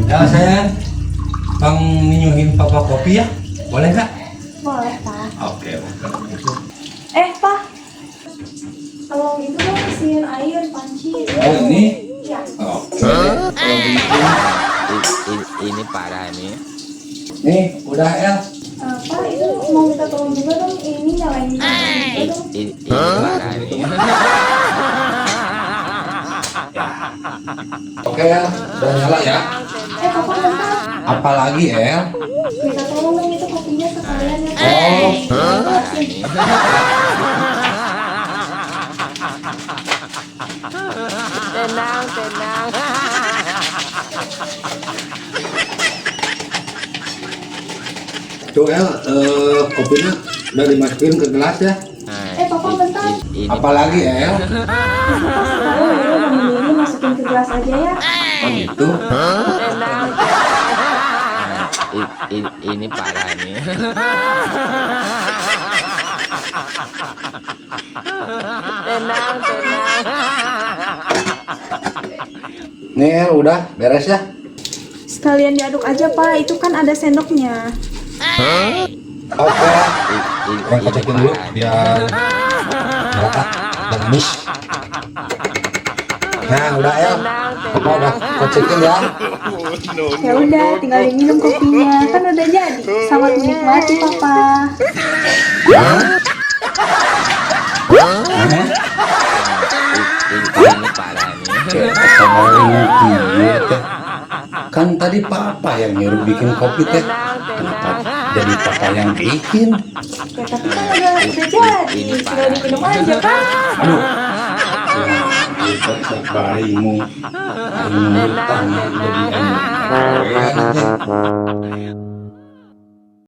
Ya sayang, Bang minyamin papa kopi ya, boleh nggak? Boleh, Pak. Oke, kalau gitu. Pak. Tolong itu dong isiin air, panci. Oh ini? Ya. Oke, kalau gitu. Ini parah nih. Nih, udah El. Pak, itu mau minta tolong juga dong. Ini nyalain juga dong. Ini parah nih. Oke El, udah nyala ya. Papa bentar. Apalagi El? Minta tolong dong itu kopinya sekalian ya, Pak. Oh. Tenang, tenang. Tuh El, kopinya udah dimasukin ke gelas ya. Papa bentar. Apalagi El? Papa sekarang ini masukin ke gelas aja ya. Oh gitu. Tenang. Ini parah nih. Tenang, tenang. Nih El, udah beres ya. Sekalian diaduk aja, Pak. Itu kan ada sendoknya. Oke. Orang kocekin dulu biar merata dan mis. Nah udah El, Papa udah kocekin ya. Ya udah, tinggal diminum kopinya. Kan udah jadi. Selamat menikmati, Papa. Ini parah nih. Kan tadi Papa yang nyuruh bikin kopi teh. Kenapa jadi Papa yang bikin? Ya, tapi kan udah jadi. Tinggal diminum aja, kan? Aduh. Barimu. Barimu tangan jadi enak.